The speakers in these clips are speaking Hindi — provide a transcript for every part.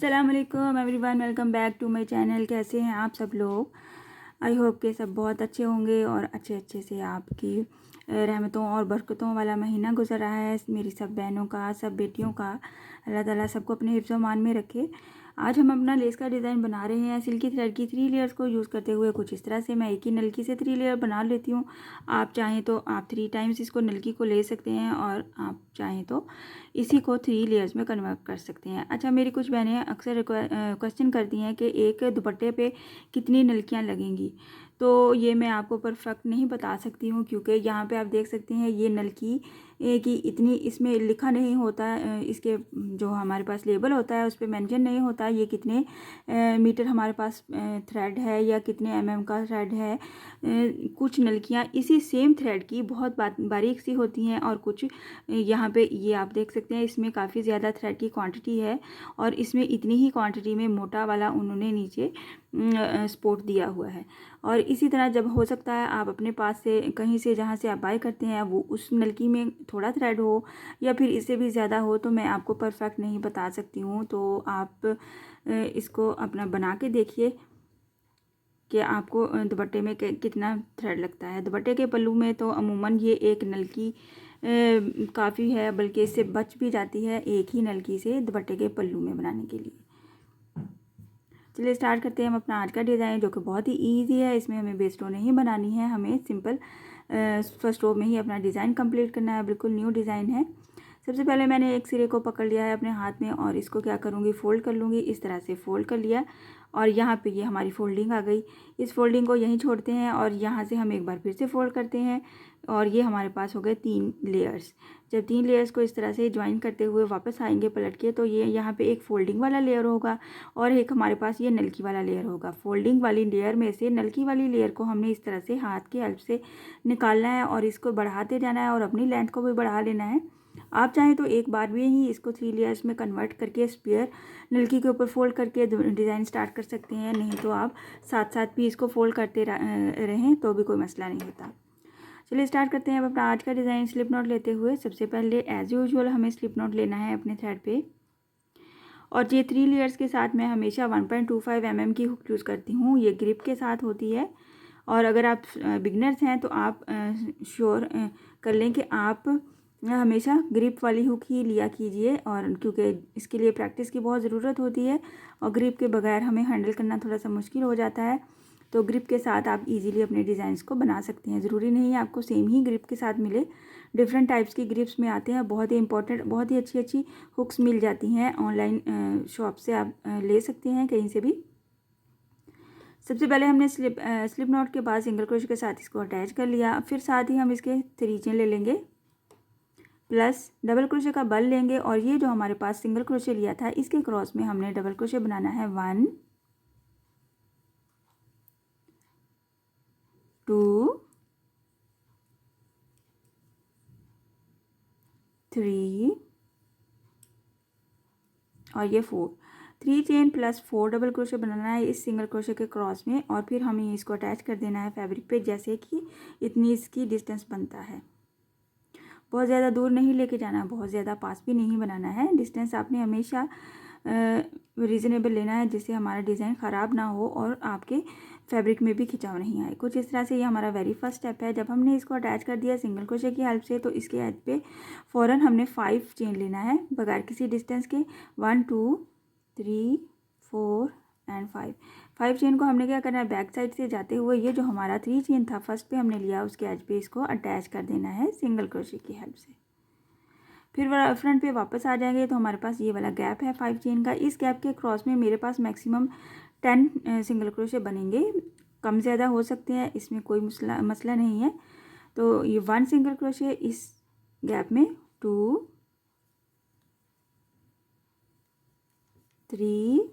अस्सलाम वालेकुम everyone, welcome back to my channel. कैसे हैं आप सब लोग? आई होप के सब बहुत अच्छे होंगे और अच्छे से आपकी रहमतों और बरकतों वाला महीना गुजर रहा है। मेरी सब बहनों का, सब बेटियों का अल्लाह ताला सबको अपने हिफ्ज़ मान में रखे। आज हम अपना लेस का डिज़ाइन बना रहे हैं सिल्की थ्रेड की 3 लेयर्स को यूज़ करते हुए। कुछ इस तरह से मैं एक ही नलकी से 3 लेयर बना लेती हूँ। आप चाहें तो आप 3 टाइम्स इसको नलकी को ले सकते हैं और आप चाहें तो इसी को 3 लेयर्स में कन्वर्ट कर सकते हैं। अच्छा, मेरी कुछ बहनें अक्सर क्वेश्चन करती हैं कि एक दुपट्टे पे कितनी नलकियाँ लगेंगी। तो ये मैं आपको परफेक्ट नहीं बता सकती हूँ, क्योंकि यहाँ पे आप देख सकते हैं ये नलकी कि इतनी इसमें लिखा नहीं होता है। इसके जो हमारे पास लेबल होता है उस पर मेंशन नहीं होता ये कितने मीटर हमारे पास थ्रेड है या कितने का थ्रेड है। कुछ नलकियाँ इसी सेम थ्रेड की बहुत बारीक सी होती हैं और कुछ यहाँ पे ये आप देख सकते हैं इसमें काफ़ी ज़्यादा थ्रेड की क्वांटिटी है और इसमें इतनी ही क्वांटिटी में मोटा वाला उन्होंने नीचे सपोर्ट दिया हुआ है। और इसी तरह जब हो सकता है आप अपने पास से कहीं से जहाँ से आप बाय करते हैं वो उस नलकी में थोड़ा थ्रेड हो या फिर इससे भी ज़्यादा हो, तो मैं आपको परफेक्ट नहीं बता सकती हूँ। तो आप इसको अपना बना के देखिए कि आपको दुपट्टे में कितना थ्रेड लगता है। दुपट्टे के पल्लू में तो अमूमन ये एक नलकी काफ़ी है, बल्कि इससे बच भी जाती है एक ही नलकी से दुपट्टे के पल्लू में बनाने के लिए। चलिए स्टार्ट करते हैं हम अपना आज का डिज़ाइन, जो कि बहुत ही इजी है। इसमें हमें बेस रो नहीं बनानी है, हमें सिंपल फर्स्ट रो में ही अपना डिज़ाइन कंप्लीट करना है। बिल्कुल न्यू डिज़ाइन है। सबसे पहले मैंने एक सिरे को पकड़ लिया है अपने हाथ में और इसको क्या करूँगी, फ़ोल्ड कर लूँगी। इस तरह से फ़ोल्ड कर लिया और यहाँ पे ये हमारी फोल्डिंग आ गई। इस फोल्डिंग को यहीं छोड़ते हैं और यहाँ से हम एक बार फिर से फोल्ड करते हैं और ये हमारे पास हो गए 3 लेयर्स। जब 3 लेयर्स को इस तरह से ज्वाइन करते हुए वापस आएंगे पलट के, तो ये यहाँ पे एक फोल्डिंग वाला लेयर होगा और एक हमारे पास ये नलकी वाला लेयर होगा। फोल्डिंग वाली लेयर में से नलकी वाली लेयर को हमने इस तरह से हाथ की हेल्प से निकालना है और इसको बढ़ाते जाना है और अपनी लेंथ को भी बढ़ा लेना है। आप चाहें तो एक बार में ही इसको 3 लेयर्स में कन्वर्ट करके स्पेयर नलकी के ऊपर फोल्ड करके डिज़ाइन स्टार्ट कर सकते हैं, नहीं तो आप साथ साथ भी इसको फोल्ड करते रहें तो भी कोई मसला नहीं होता। चलिए स्टार्ट करते हैं अब अपना आज का डिज़ाइन। स्लिप नॉट लेते हुए सबसे पहले एज़ यूजुअल हमें स्लिप नॉट लेना है अपने थ्रेड पे और ये 3 लेयर्स के साथ मैं हमेशा 1.25 mm की हुक यूज़ करती हूँ। ये ग्रिप के साथ होती है और अगर आप बिगनर्स हैं तो आप श्योर कर लें कि आप हमेशा ग्रिप वाली हुक ही लिया कीजिए, और क्योंकि इसके लिए प्रैक्टिस की बहुत ज़रूरत होती है और ग्रिप के बगैर हमें हैंडल करना थोड़ा सा मुश्किल हो जाता है। तो ग्रिप के साथ आप इजीली अपने डिज़ाइंस को बना सकते हैं। ज़रूरी नहीं है आपको सेम ही ग्रिप के साथ मिले, डिफरेंट टाइप्स की ग्रिप्स में आते हैं। बहुत ही इंपॉर्टेंट, बहुत ही अच्छी हुक्स मिल जाती हैं ऑनलाइन शॉप से, आप ले सकते हैं कहीं से भी। सबसे पहले हमने स्लिप नॉट के बाद सिंगल क्रोशे के साथ इसको अटैच कर लिया। फिर साथ ही हम इसके 3 चेन ले लेंगे प्लस डबल क्रोशे का बल लेंगे और ये जो हमारे पास सिंगल क्रोशे लिया था इसके क्रॉस में हमने डबल क्रोशे बनाना है 1 2 3 और ये 4। 3 चेन प्लस 4 डबल क्रोशे बनाना है इस सिंगल क्रोशे के क्रॉस में और फिर हमें इसको अटैच कर देना है फैब्रिक पे, जैसे कि इतनी इसकी डिस्टेंस बनता है। बहुत ज़्यादा दूर नहीं लेके जाना, बहुत ज़्यादा पास भी नहीं बनाना है। डिस्टेंस आपने हमेशा रीज़नेबल लेना है, जिससे हमारा डिज़ाइन ख़राब ना हो और आपके फैब्रिक में भी खिंचाव नहीं आए। कुछ इस तरह से ये हमारा वेरी फर्स्ट स्टेप है। जब हमने इसको अटैच कर दिया सिंगल क्रोशे की हेल्प से, तो इसके एज पे फ़ौरन हमने 5 चेन लेना है बगैर किसी डिस्टेंस के। 1 2 3 4 एंड 5 चेन को हमने क्या करना है, बैक साइड से जाते हुए ये जो हमारा 3 चेन था फर्स्ट पे हमने लिया, उसके एज पे इसको अटैच कर देना है सिंगल क्रोशे की हेल्प से। फिर फ्रंट पे वापस आ जाएंगे तो हमारे पास ये वाला गैप है 5 चेन का। इस गैप के क्रॉस में मेरे पास मैक्सिमम 10 सिंगल क्रोशे बनेंगे। कम ज़्यादा हो सकते हैं, इसमें कोई मसला नहीं है। तो ये 1 सिंगल क्रोशे इस गैप में, 2 3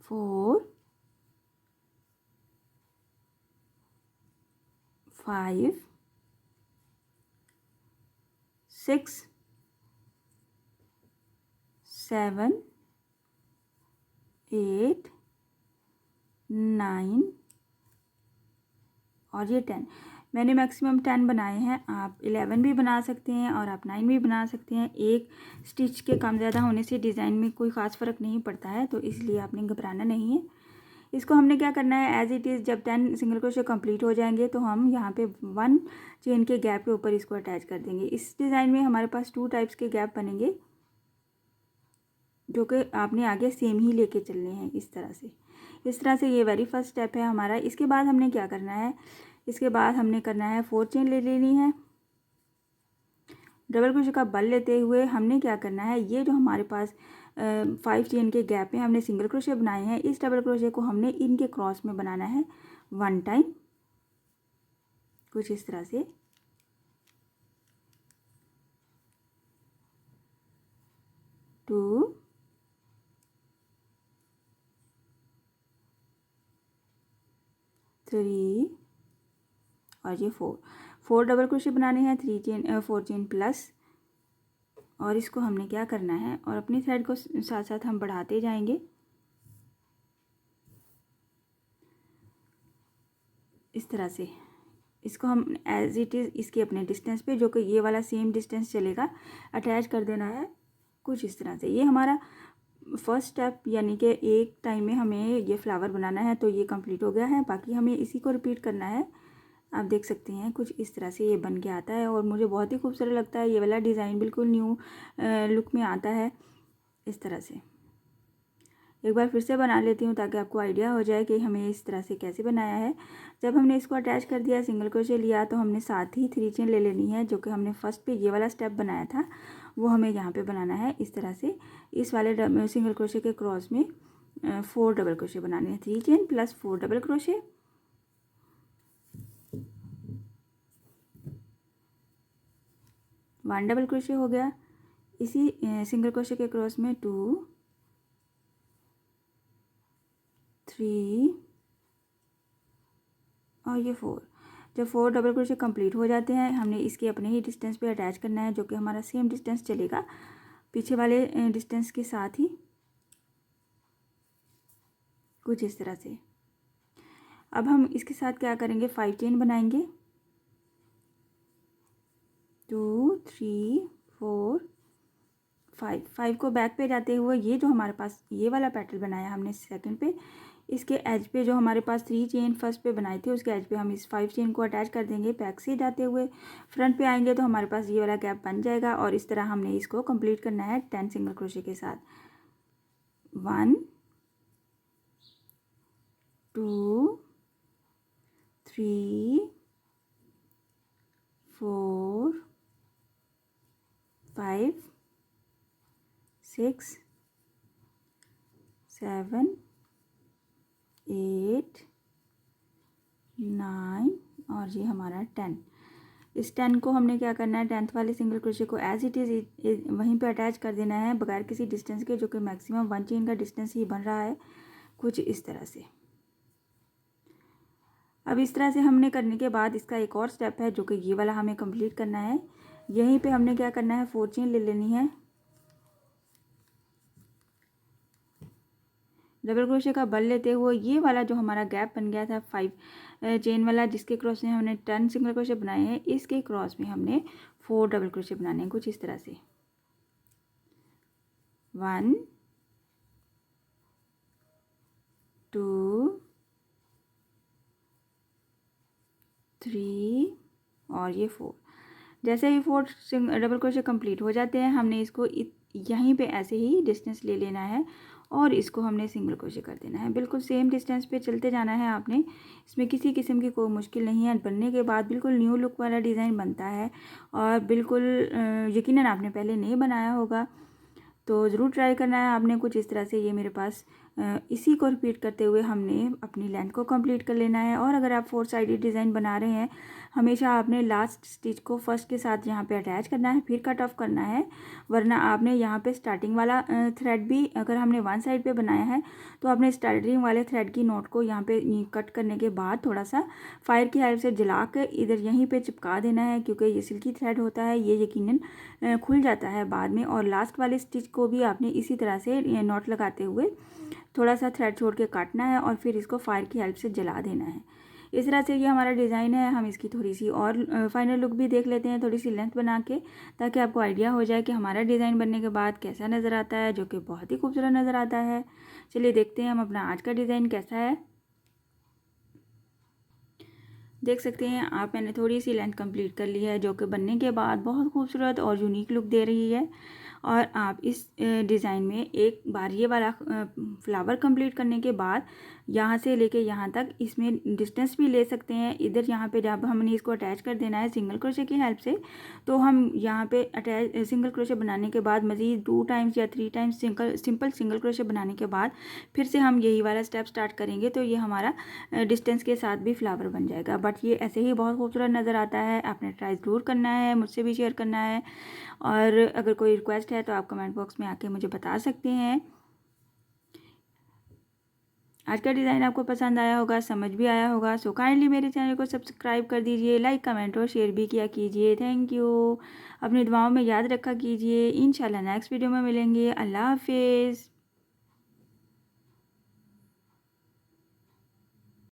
4 5 6 7 8 9 और ये 10। मैंने मैक्सिमम 10 बनाए हैं, आप 11 भी बना सकते हैं और आप 9 भी बना सकते हैं। एक स्टिच के कम ज़्यादा होने से डिज़ाइन में कोई ख़ास फ़र्क नहीं पड़ता है, तो इसलिए आपने घबराना नहीं है। इसको हमने क्या करना है, एज़ इट इज़ जब 10 सिंगल क्रोशे कंप्लीट हो जाएंगे तो हम यहाँ पे 1 चेन के गैप के ऊपर इसको अटैच कर देंगे। इस डिज़ाइन में हमारे पास 2 टाइप्स के गैप बनेंगे, जो कि आपने आगे सेम ही लेके चलने हैं। इस तरह से ये वेरी फर्स्ट स्टेप है हमारा। इसके बाद हमने क्या करना है, इसके बाद हमने करना है 4 चेन ले लेनी है। डबल क्रोशे का बल लेते हुए हमने क्या करना है, ये जो हमारे पास 5 चेन के गैप में हमने सिंगल क्रोशे बनाए हैं, इस डबल क्रोशे को हमने इनके क्रॉस में बनाना है 1 टाइम, कुछ इस तरह से। टू, थ्री और ये 4 डबल क्रोशे बनाने हैं, 4 चेन प्लस। और इसको हमने क्या करना है, और अपनी थ्रेड को साथ साथ हम बढ़ाते जाएंगे इस तरह से। इसको हम एज इट इज़ इसके अपने डिस्टेंस पे, जो कि ये वाला सेम डिस्टेंस चलेगा, अटैच कर देना है कुछ इस तरह से। ये हमारा फर्स्ट स्टेप, यानी कि एक टाइम में हमें ये फ्लावर बनाना है, तो ये कंप्लीट हो गया है। बाकी हमें इसी को रिपीट करना है। आप देख सकते हैं कुछ इस तरह से ये बन के आता है और मुझे बहुत ही खूबसूरत लगता है। ये वाला डिज़ाइन बिल्कुल न्यू लुक में आता है इस तरह से। एक बार फिर से बना लेती हूँ ताकि आपको आइडिया हो जाए कि हमें इस तरह से कैसे बनाया है। जब हमने इसको अटैच कर दिया, सिंगल क्रोशे लिया, तो हमने साथ ही 3 चेन ले लेनी है, जो कि हमने फर्स्ट पे ये वाला स्टेप बनाया था वो हमें यहाँ पे बनाना है इस तरह से। इस वाले सिंगल क्रोशे के क्रॉस में 4 डबल क्रोशे बनाने हैं, 3 chain plus 4 double crochet. One double crochet हो गया। इसी सिंगल क्रोशे के क्रॉस में 2, 3 और ये 4। जब 4 डबल क्रोशे कंप्लीट हो जाते हैं, हमने इसके अपने ही डिस्टेंस पे अटैच करना है, जो कि हमारा सेम डिस्टेंस चलेगा पीछे वाले डिस्टेंस के साथ ही, कुछ इस तरह से। अब हम इसके साथ क्या करेंगे, 5 चेन बनाएंगे, 2, 3, 4, 5 को बैक पे जाते हुए ये जो हमारे पास ये वाला पैटर्न बनाया हमने सेकंड पे, इसके एज पे जो हमारे पास 3 चेन फर्स्ट पे बनाए थे, उसके एज पे हम इस 5 चेन को अटैच कर देंगे। बैक से जाते हुए फ्रंट पे आएंगे तो हमारे पास ये वाला गैप बन जाएगा और इस तरह हमने इसको कंप्लीट करना है 10 सिंगल क्रोशे के साथ। 1, 2, 3, 4, 5, 6, 7, 8, 9 और ये हमारा 10। इस 10 को हमने क्या करना है, 10th वाले सिंगल क्रोशे को एज इट इज़ वहीं पे अटैच कर देना है, बगैर किसी डिस्टेंस के, जो कि मैक्सिमम 1 चेन का डिस्टेंस ही बन रहा है, कुछ इस तरह से। अब इस तरह से हमने करने के बाद इसका एक और स्टेप है, जो कि ये वाला हमें कंप्लीट करना है। यहीं पे हमने क्या करना है, 4 चेन ले लेनी है, डबल क्रोशे का बल लेते हुए ये वाला जो हमारा गैप बन गया था 5 चेन वाला, जिसके क्रॉस में हमने 10 सिंगल क्रोशे बनाए हैं, इसके क्रॉस में हमने 4 डबल क्रोशे बनाने हैं, कुछ इस तरह से। 1, 2, 3 और ये 4। जैसे ही 4 डबल क्रोशे कंप्लीट हो जाते हैं, हमने इसको यहीं पे ऐसे ही डिस्टेंस ले लेना है और इसको हमने सिंगल क्रोशे कर देना है। बिल्कुल सेम डिस्टेंस पे चलते जाना है आपने। इसमें किसी किस्म की कोई मुश्किल नहीं है। बनने के बाद बिल्कुल न्यू लुक वाला डिज़ाइन बनता है और बिल्कुल यकीनन आपने पहले नहीं बनाया होगा, तो ज़रूर ट्राई करना है आपने। कुछ इस तरह से ये मेरे पास इसी को रिपीट करते हुए हमने अपनी लेंथ को कंप्लीट कर लेना है। और अगर आप 4 साइडेड डिज़ाइन बना रहे हैं, हमेशा आपने लास्ट स्टिच को फर्स्ट के साथ यहाँ पे अटैच करना है, फिर कट ऑफ करना है, वरना आपने यहाँ पे स्टार्टिंग वाला थ्रेड भी, अगर हमने 1 साइड पे बनाया है तो आपने स्टार्टिंग वाले थ्रेड की नोट को यहाँ पे कट करने के बाद थोड़ा सा फायर की हेल्प से जला कर इधर यहीं पे चिपका देना है, क्योंकि ये सिल्की थ्रेड होता है, ये यकीनन खुल जाता है बाद में। और लास्ट वाले स्टिच को भी आपने इसी तरह से नॉट लगाते हुए थोड़ा सा थ्रेड छोड़ के काटना है और फिर इसको फायर की हेल्प से जला देना है। इस तरह से ये हमारा डिज़ाइन है। हम इसकी थोड़ी सी और फाइनल लुक भी देख लेते हैं, थोड़ी सी लेंथ बना के, ताकि आपको आइडिया हो जाए कि हमारा डिज़ाइन बनने के बाद कैसा नज़र आता है, जो कि बहुत ही खूबसूरत नज़र आता है। चलिए देखते हैं हम अपना आज का डिज़ाइन कैसा है। देख सकते हैं आप, मैंने थोड़ी सी लेंथ कंप्लीट कर ली है, जो कि बनने के बाद बहुत खूबसूरत और यूनिक लुक दे रही है। और आप इस डिज़ाइन में एक बार ये वाला फ्लावर कंप्लीट करने के बाद यहाँ से लेके यहाँ तक इसमें डिस्टेंस भी ले सकते हैं। इधर यहाँ पे जब हमने इसको अटैच कर देना है सिंगल क्रोशे की हेल्प से, तो हम यहाँ पे अटैच सिंगल क्रोशे बनाने के बाद मज़ीद 2 टाइम्स या 3 टाइम्स सिंपल सिंगल क्रोशे बनाने के बाद फिर से हम यही वाला स्टेप स्टार्ट करेंगे, तो ये हमारा डिस्टेंस के साथ भी फ्लावर बन जाएगा। बट ये ऐसे ही बहुत खूबसूरत नज़र आता है। आपने ट्राई ज़रूर करना है, मुझसे भी शेयर करना है, और अगर कोई रिक्वेस्ट है तो आप कमेंट बॉक्स में आके मुझे बता सकते हैं। आज का डिज़ाइन आपको पसंद आया होगा, समझ भी आया होगा, सो काइंडली मेरे चैनल को सब्सक्राइब कर दीजिए, लाइक कमेंट और शेयर भी किया कीजिए। Thank you. अपनी दुआओं में याद रखा कीजिए। इंशाल्लाह नेक्स्ट वीडियो में मिलेंगे। अल्लाह हाफिज़।